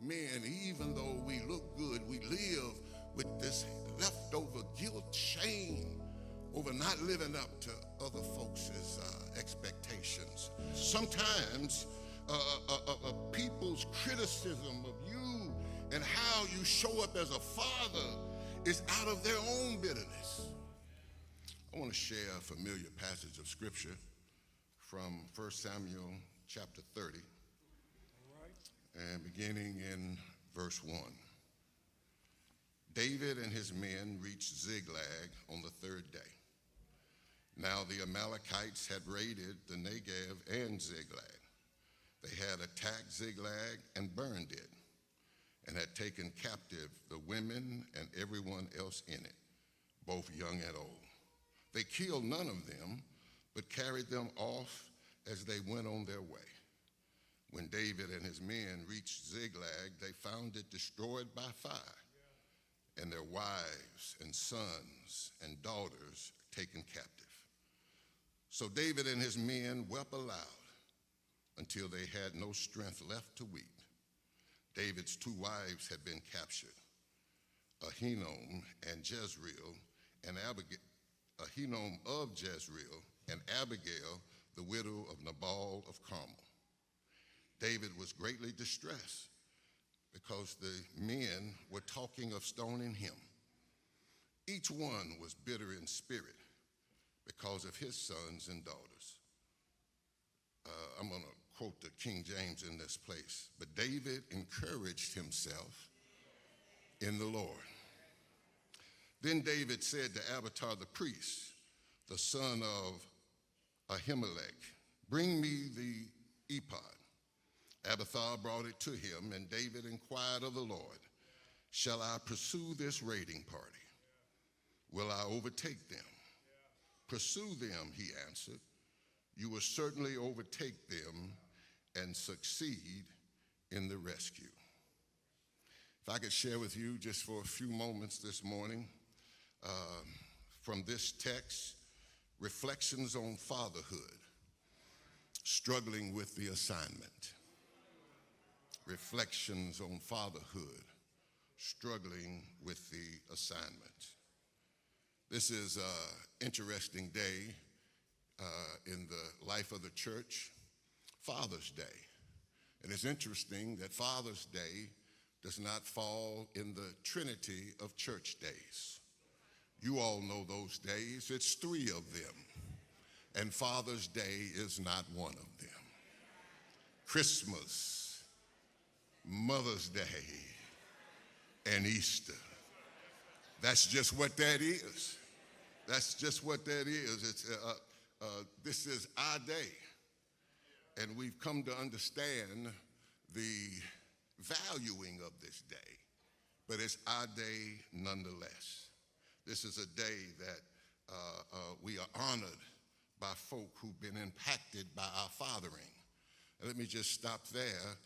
men, even though we look good, we live with this leftover guilt, shame over not living up to other folks' expectations. Sometimes people's criticism of you and how you show up as a father is out of their own bitterness. I want to share a familiar passage of scripture from 1 Samuel chapter 30, and beginning in verse 1. David and his men reached Ziklag on the third day. Now the Amalekites had raided the Negev and Ziklag. They had attacked Ziklag and burned it, and had taken captive the women and everyone else in it, both young and old. They killed none of them, but carried them off as they went on their way. When David and his men reached Ziklag, they found it destroyed by fire, and their wives and sons and daughters taken captive. So David and his men wept aloud until they had no strength left to weep. David's two wives had been captured, Ahinoam and Jezreel, and Ahinoam of Jezreel, and Abigail, the widow of Nabal of Carmel. David was greatly distressed because the men were talking of stoning him. Each one was bitter in spirit because of his sons and daughters. I'm going to quote the King James in this place. But David encouraged himself in the Lord. Then David said to Abiathar the priest, the son of Ahimelech, bring me the ephod. Abiathar brought it to him, and David inquired of the Lord, shall I pursue this raiding party? Will I overtake them? Pursue them, he answered. You will certainly overtake them and succeed in the rescue. If I could share with you just for a few moments this morning from this text, reflections on fatherhood, struggling with the assignment. Reflections on fatherhood, struggling with the assignment. This is an interesting day in the life of the church, Father's Day. And it's interesting that Father's Day does not fall in the trinity of church days. You all know those days. It's 3 of them. And Father's Day is not one of them. Christmas, Mother's Day, and Easter. That's just what that is. That's just what that is. It's, this is our day. And we've come to understand the valuing of this day. But it's our day nonetheless. This is a day that we are honored by folk who've been impacted by our fathering. And let me just stop there.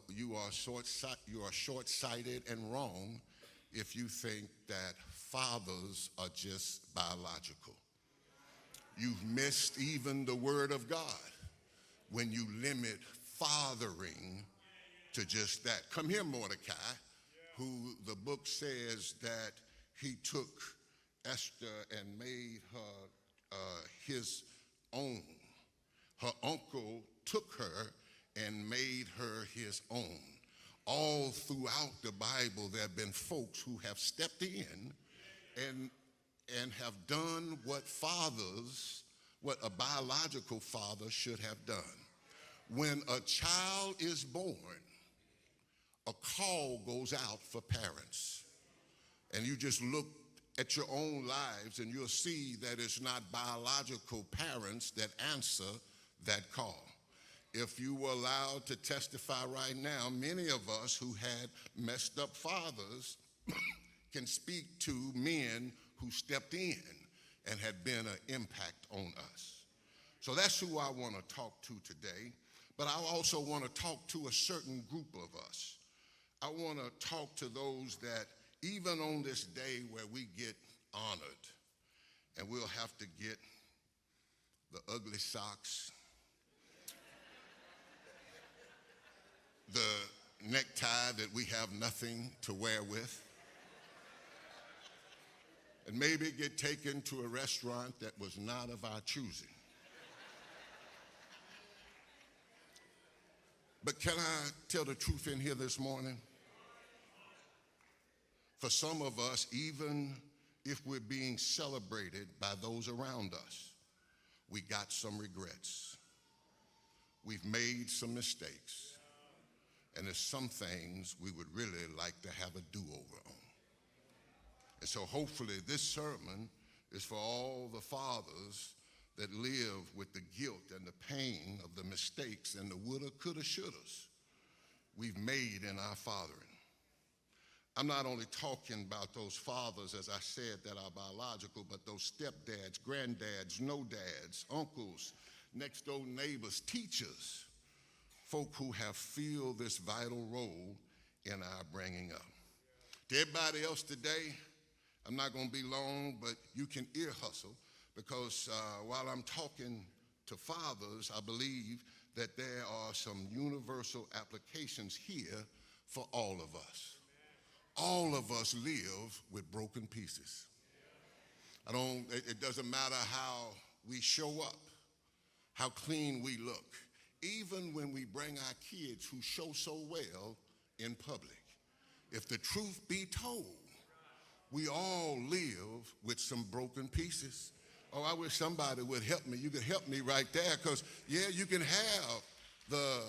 You are short-sighted and wrong if you think that fathers are just biological. You've missed even the word of God when you limit fathering to just that. Come here, Mordecai, who the book says that he took Esther and made her his own. Her uncle took her and made her his own. All throughout the Bible, there have been folks who have stepped in and have done what a biological father should have done. When a child is born, a call goes out for parents. And you just look at your own lives and you'll see that it's not biological parents that answer that call. If you were allowed to testify right now, many of us who had messed up fathers can speak to men who stepped in and had been an impact on us. So that's who I want to talk to today. But I also want to talk to a certain group of us. I want to talk to those that even on this day where we get honored, and we'll have to get the ugly socks, the necktie that we have nothing to wear with, and maybe get taken to a restaurant that was not of our choosing. But can I tell the truth in here this morning? For some of us, even if we're being celebrated by those around us, we got some regrets. We've made some mistakes. And there's some things we would really like to have a do-over on. And so hopefully this sermon is for all the fathers that live with the guilt and the pain of the mistakes and the woulda, coulda, shouldas we've made in our fathering. I'm not only talking about those fathers, as I said, that are biological, but those stepdads, granddads, no dads, uncles, next door neighbors, teachers, folk who have filled this vital role in our bringing up. To everybody else today, I'm not going to be long, but you can ear hustle, because while I'm talking to fathers, I believe that there are some universal applications here for all of us. All of us live with broken pieces. It doesn't matter how we show up, how clean we look, even when we bring our kids who show so well in public. If the truth be told, we all live with some broken pieces. Oh, I wish somebody would help me. You could help me right there, because, yeah, you can have the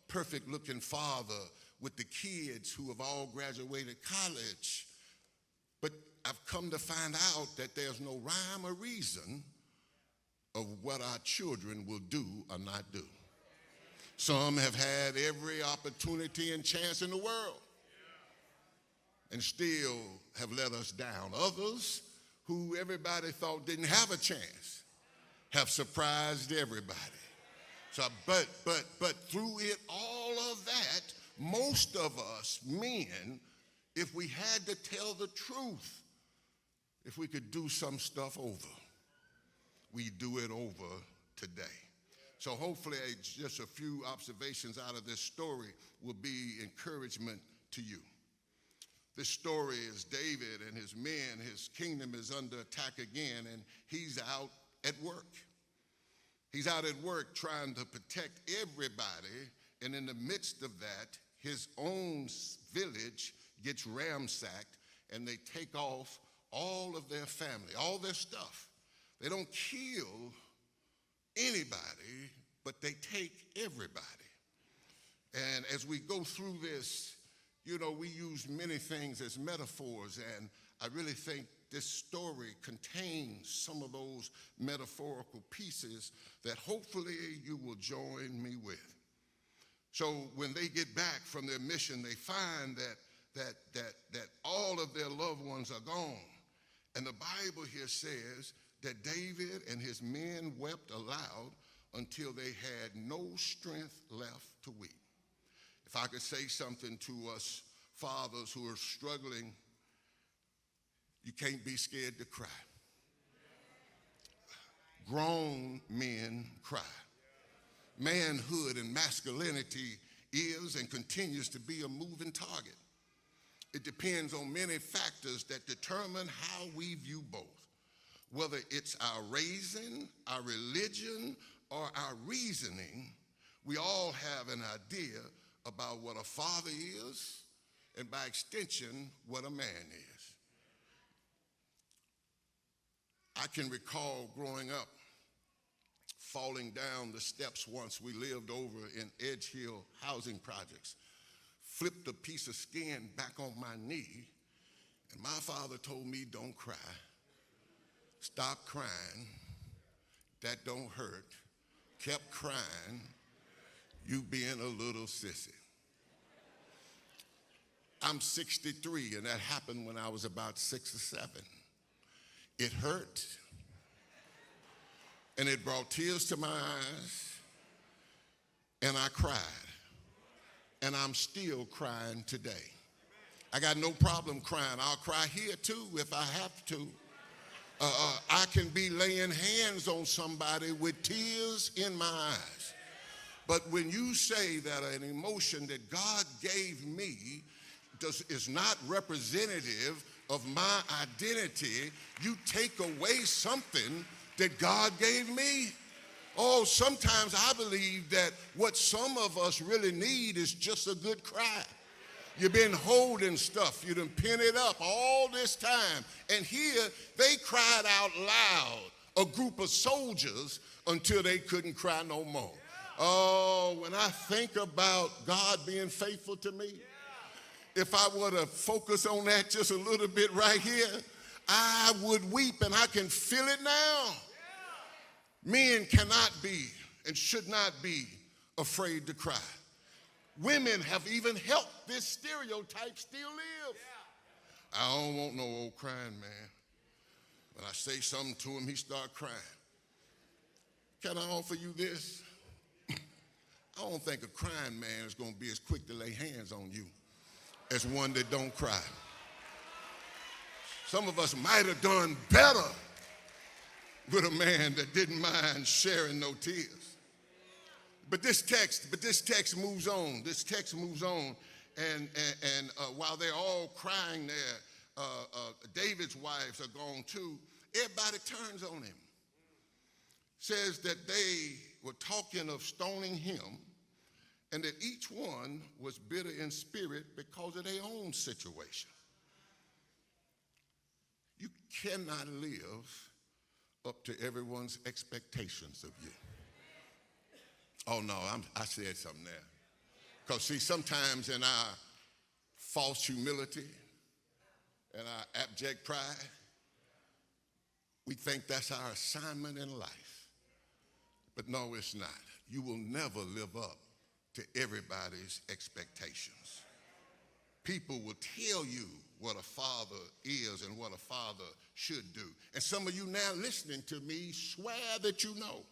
perfect-looking father with the kids who have all graduated college, but I've come to find out that there's no rhyme or reason of what our children will do or not do. Some have had every opportunity and chance in the world and still have let us down. Others, who everybody thought didn't have a chance, have surprised everybody. So, but through it, all of that, most of us men, if we had to tell the truth, if we could do some stuff over, we do it over today. So hopefully just a few observations out of this story will be encouragement to you. This story is David and his men. His kingdom is under attack again, and he's out at work. He's out at work trying to protect everybody, and in the midst of that, his own village gets ransacked, and they take off all of their family, all their stuff. They don't kill anybody, but they take everybody. And as we go through this, you know, we use many things as metaphors, and I really think this story contains some of those metaphorical pieces that hopefully you will join me with. So when they get back from their mission, they find that all of their loved ones are gone. And the Bible here says that David and his men wept aloud until they had no strength left to weep. If I could say something to us fathers who are struggling, you can't be scared to cry. Grown men cry. Manhood and masculinity is and continues to be a moving target. It depends on many factors that determine how we view both. Whether it's our raising, our religion, or our reasoning, we all have an idea about what a father is, and by extension, what a man is. I can recall growing up, falling down the steps once. We lived over in Edge Hill housing projects, flipped a piece of skin back on my knee, and my father told me, don't cry. Stop crying. That don't hurt. Kept crying. You being a little sissy. I'm 63, and that happened when I was about 6 or 7. It hurt, and it brought tears to my eyes, and I cried, and I'm still crying today. I got no problem crying. I'll cry here too if I have to. I can be laying hands on somebody with tears in my eyes. But when you say that an emotion that God gave me is not representative of my identity, you take away something that God gave me. Oh, sometimes I believe that what some of us really need is just a good cry. You've been holding stuff. You done pin it up all this time. And here, they cried out loud, a group of soldiers, until they couldn't cry no more. Oh, when I think about God being faithful to me, if I were to focus on that just a little bit right here, I would weep, and I can feel it now. Men cannot be and should not be afraid to cry. Women have even helped this stereotype still live. I don't want no old crying man. When I say something to him, he start crying. Can I offer you this? I don't think a crying man is going to be as quick to lay hands on you as one that don't cry. Some of us might have done better with a man that didn't mind sharing no tears. But this text moves on. This text moves on, and while they're all crying there, David's wives are gone too. Everybody turns on him. Says that they were talking of stoning him, and that each one was bitter in spirit because of their own situation. You cannot live up to everyone's expectations of you. Oh no, I said something there. Because see, sometimes in our false humility and our abject pride, we think that's our assignment in life. But no, it's not. You will never live up to everybody's expectations. People will tell you what a father is and what a father should do. And some of you now listening to me swear that you know.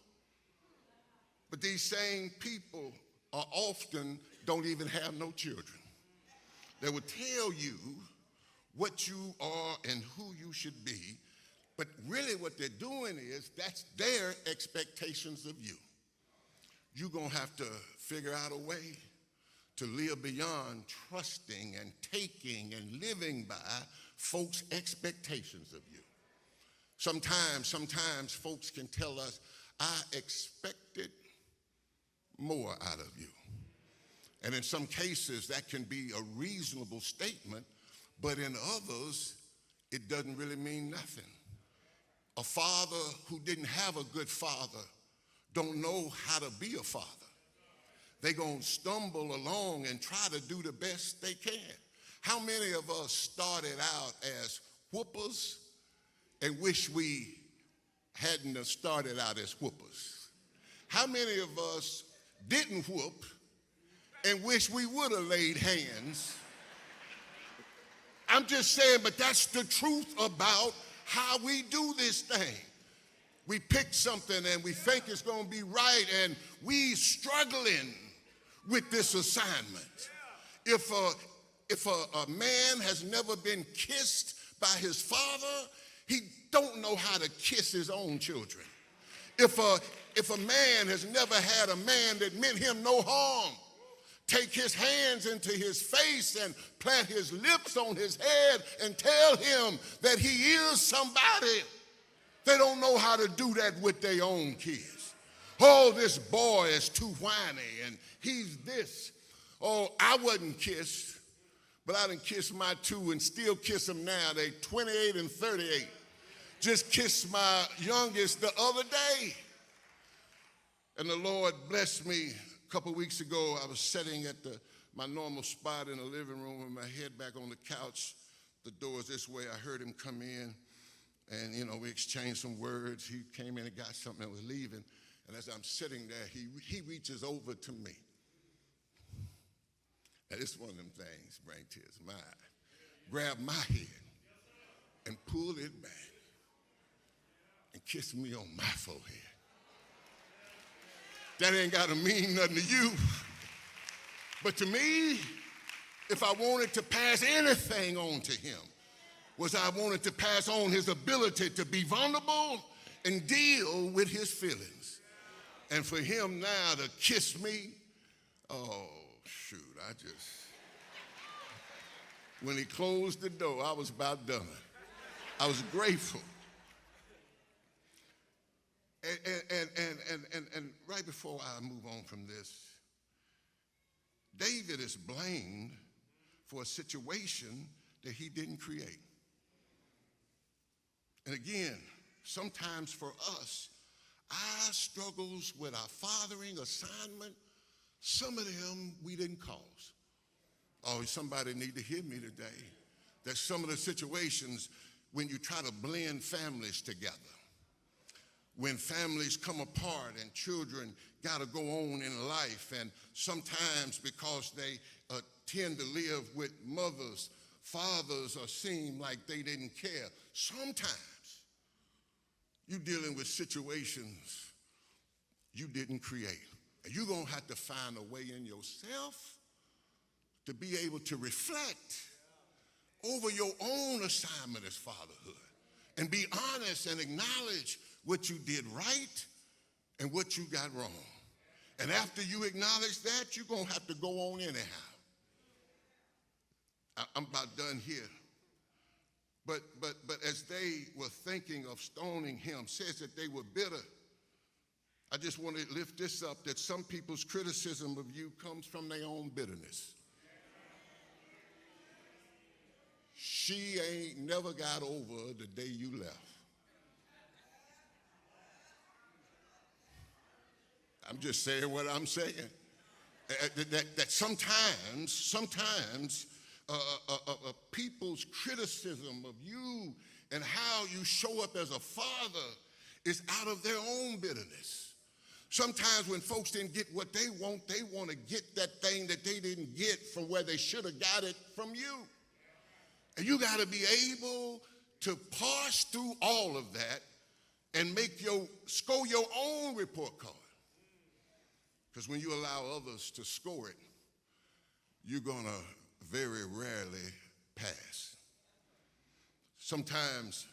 But these same people are often don't even have no children. They will tell you what you are and who you should be, but really what they're doing is that's their expectations of you. You're going to have to figure out a way to live beyond trusting and taking and living by folks' expectations of you. Sometimes folks can tell us, I expected more out of you. And in some cases, that can be a reasonable statement, but in others, it doesn't really mean nothing. A father who didn't have a good father don't know how to be a father. They're going to stumble along and try to do the best they can. How many of us started out as whoopers and wish we hadn't have started out as whoopers? How many of us didn't whoop and wish we would have laid hands? I'm just saying, but that's the truth about how we do this thing. We pick something and we think it's going to be right, and we struggling with this assignment. If a man has never been kissed by his father, he don't know how to kiss his own children. If a man has never had a man that meant him no harm, take his hands into his face and plant his lips on his head and tell him that he is somebody, they don't know how to do that with their own kids. Oh, this boy is too whiny and he's this. Oh, I wasn't kissed, but I done kissed my two and still kiss them now. They 28 and 38. Just kissed my youngest the other day. And the Lord blessed me. A couple weeks ago, I was sitting at my normal spot in the living room with my head back on the couch. The door's this way. I heard him come in, and, we exchanged some words. He came in and got something and was leaving. And as I'm sitting there, he reaches over to me. Now, this is one of them things, bring tears to my eye. Grabbed my head and pulled it back and kissed me on my forehead. That ain't got to mean nothing to you. But to me, if I wanted to pass anything on to him, was I wanted to pass on his ability to be vulnerable and deal with his feelings. And for him now to kiss me, oh, shoot, when he closed the door, I was about done. I was grateful. And right before I move on from this, David is blamed for a situation that he didn't create. And again, sometimes for us, our struggles with our fathering assignment, some of them we didn't cause. Oh, somebody need to hear me today. That some of the situations when you try to blend families together, when families come apart and children got to go on in life, and sometimes because they tend to live with mothers, fathers or seem like they didn't care. Sometimes you're dealing with situations you didn't create. And you're going to have to find a way in yourself to be able to reflect over your own assignment as fatherhood and be honest and acknowledge what you did right and what you got wrong. And after you acknowledge that, you're going to have to go on anyhow. I'm about done here. But as they were thinking of stoning him, says that they were bitter. I just want to lift this up, that some people's criticism of you comes from their own bitterness. She ain't never got over the day you left. I'm just saying what I'm saying. That sometimes people's criticism of you and how you show up as a father is out of their own bitterness. Sometimes when folks didn't get what they want to get that thing that they didn't get from where they should have got it from you. And you got to be able to parse through all of that and score your own report card. Because when you allow others to score it, you're going to very rarely pass. Sometimes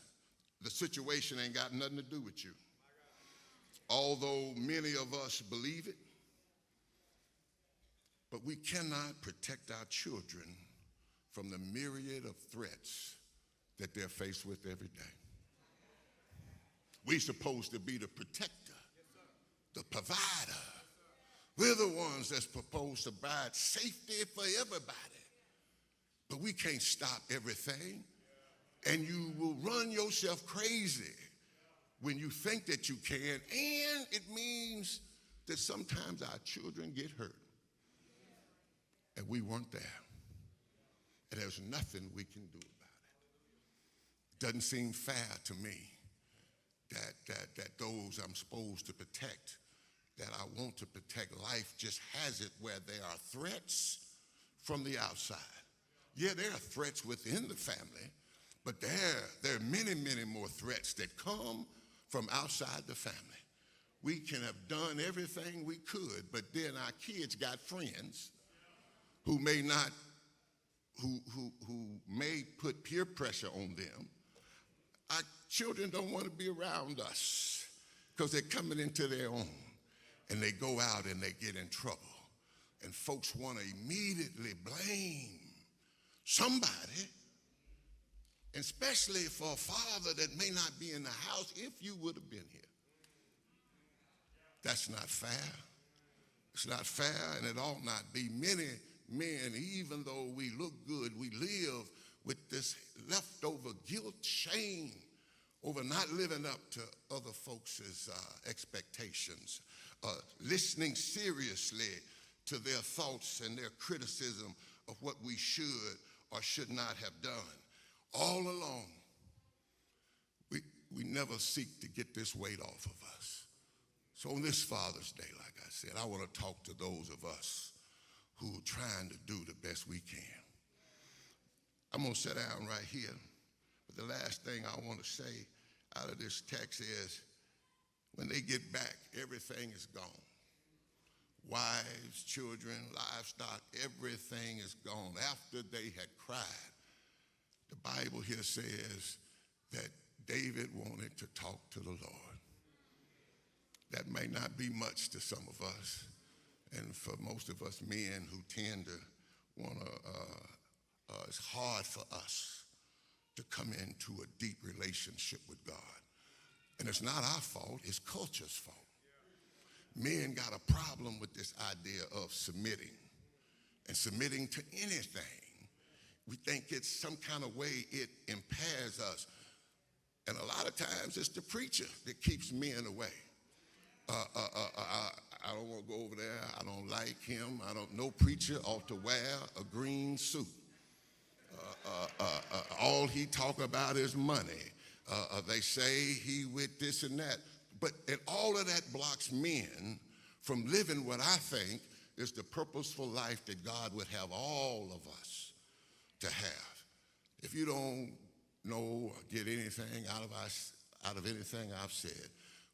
the situation ain't got nothing to do with you. Although many of us believe it, but we cannot protect our children from the myriad of threats that they're faced with every day. We're supposed to be the protector, the provider. We're the ones that's supposed to provide safety for everybody. But we can't stop everything. And you will run yourself crazy when you think that you can. And it means that sometimes our children get hurt. And we weren't there. And there's nothing we can do about it. It doesn't seem fair to me that those I'm supposed to protect, that I want to protect, life just has it where there are threats from the outside. Yeah, there are threats within the family, but there are many, many more threats that come from outside the family. We can have done everything we could, but then our kids got friends who may not, who may put peer pressure on them. Our children don't want to be around us because they're coming into their own, and they go out and they get in trouble. And folks want to immediately blame somebody, especially for a father that may not be in the house if you would have been here. That's not fair. It's not fair, and it ought not be. Many men, even though we look good, we live with this leftover guilt, shame over not living up to other folks' expectations, listening seriously to their thoughts and their criticism of what we should or should not have done. All along, we never seek to get this weight off of us. So on this Father's Day, like I said, I want to talk to those of us who are trying to do the best we can. I'm going to sit down right here. But the last thing I want to say out of this text is, when they get back, everything is gone. Wives, children, livestock, everything is gone. After they had cried, the Bible here says that David wanted to talk to the Lord. That may not be much to some of us. And for most of us men who tend to want to, it's hard for us to come into a deep relationship with God. And it's not our fault, it's culture's fault. Men got a problem with this idea of submitting and submitting to anything. We think it's some kind of way it impairs us. And a lot of times it's the preacher that keeps men away. I don't want to go over there. I don't like him. No preacher ought to wear a green suit. All he talk about is money. They say he with this and that. And all of that blocks men from living what I think is the purposeful life that God would have all of us to have. If you don't know or get anything out of anything I've said,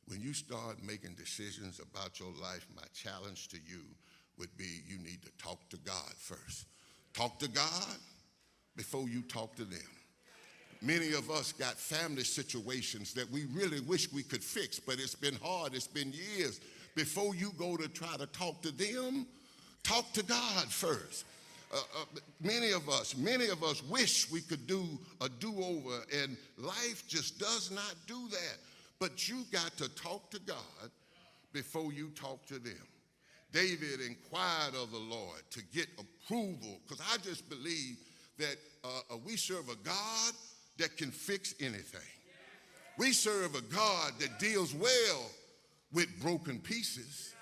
when you start making decisions about your life, my challenge to you would be you need to talk to God first. Talk to God before you talk to them. Many of us got family situations that we really wish we could fix, but it's been hard. It's been years. Before you go to try to talk to them, talk to God first. Many of us wish we could do a do-over, and life just does not do that. But you got to talk to God before you talk to them. David inquired of the Lord to get approval, because I just believe that we serve a God that can fix anything. We serve a God that deals well with broken pieces.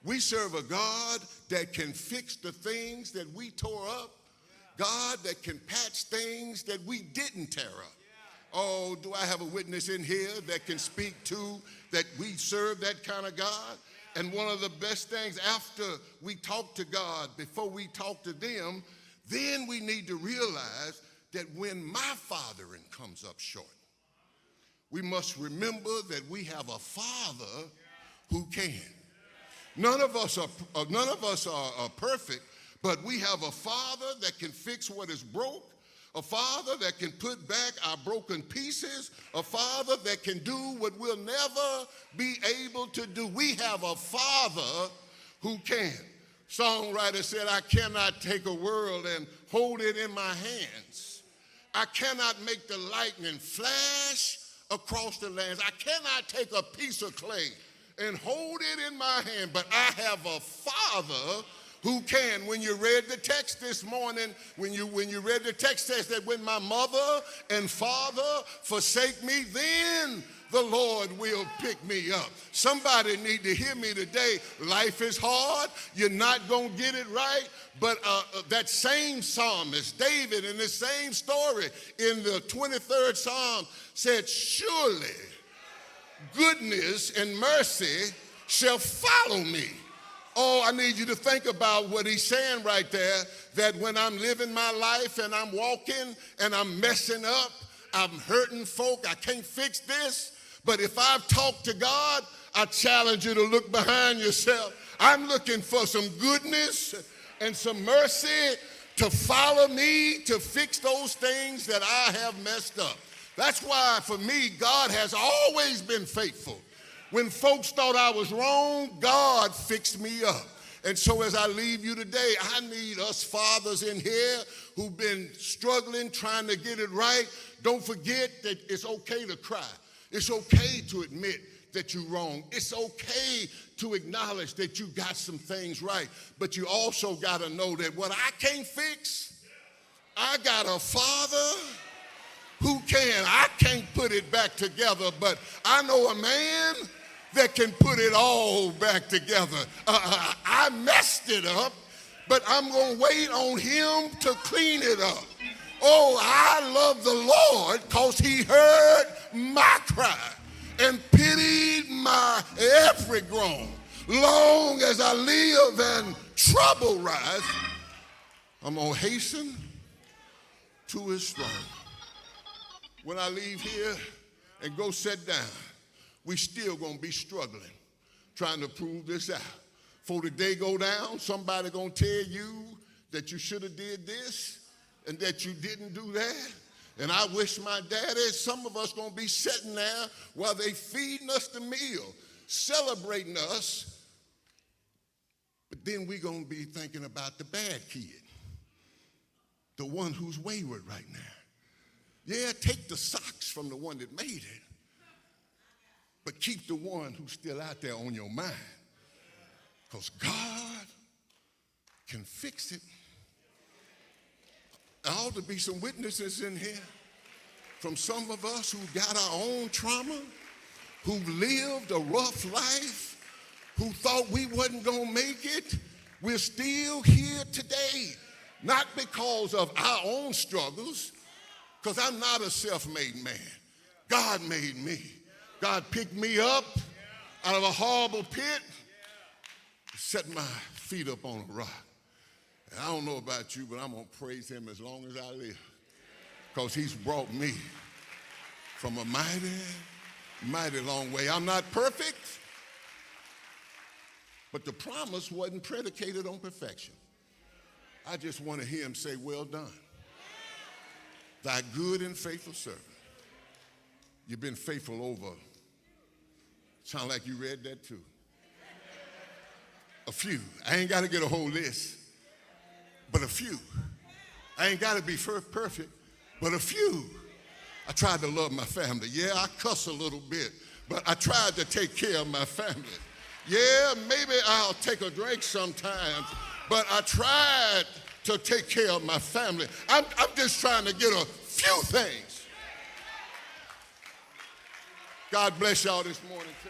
We serve a God that can fix the things that we tore up. God that can patch things that we didn't tear up. Oh, do I have a witness in here that can speak to that we serve that kind of God? And one of the best things after we talk to God, before we talk to them, then we need to realize that when my fathering comes up short, we must remember that we have a Father who can. None of us are perfect, but we have a Father that can fix what is broke, a Father that can put back our broken pieces, a Father that can do what we'll never be able to do. We have a Father who can. Songwriter said, I cannot take a world and hold it in my hands. I cannot make the lightning flash across the lands. I cannot take a piece of clay and hold it in my hand, but I have a Father who can. When you read the text this morning, when you read the text, says that when my mother and father forsake me, then the Lord will pick me up. Somebody need to hear me today. Life is hard. You're not going to get it right. But that same psalmist, David, in the same story, in the 23rd Psalm, said, surely goodness and mercy shall follow me. Oh, I need you to think about what he's saying right there, that when I'm living my life and I'm walking and I'm messing up, I'm hurting folk, I can't fix this. But if I've talked to God, I challenge you to look behind yourself. I'm looking for some goodness and some mercy to follow me, to fix those things that I have messed up. That's why, for me, God has always been faithful. When folks thought I was wrong, God fixed me up. And so as I leave you today, I need us fathers in here who've been struggling, trying to get it right. Don't forget that it's okay to cry. It's okay to admit that you're wrong. It's okay to acknowledge that you got some things right. But you also got to know that what I can't fix, I got a Father who can. I can't put it back together, but I know a man that can put it all back together. I messed it up, but I'm going to wait on him to clean it up. Oh, I love the Lord because he heard my cry and pitied my every groan. Long as I live and trouble rise, I'm going to hasten to his throne. When I leave here and go sit down, we still gonna be struggling, trying to prove this out. Before the day go down, somebody gonna tell you that you should have did this and that you didn't do that. And I wish my daddy, some of us gonna be sitting there while they feeding us the meal. celebrating us, but then we're going to be thinking about the bad kid, the one who's wayward right now. Yeah, take the socks from the one that made it, but keep the one who's still out there on your mind, because God can fix it. There ought to be some witnesses in here from some of us who got our own trauma, who lived a rough life, who thought we wasn't going to make it. We're still here today, not because of our own struggles, because I'm not a self-made man. God made me. God picked me up out of a horrible pit, set my feet up on a rock. And I don't know about you, but I'm going to praise him as long as I live, because he's brought me from a mighty, mighty long way. I'm not perfect, but the promise wasn't predicated on perfection. I just want to hear him say, well done, thy good and faithful servant. You've been faithful over, sound like you read that too, a few. I ain't got to get a whole list, but a few. I ain't got to be perfect, but a few. I tried to love my family. Yeah, I cuss a little bit, but I tried to take care of my family. Yeah, maybe I'll take a drink sometimes, but I tried to take care of my family. I'm just trying to get a few things. God bless y'all this morning, too.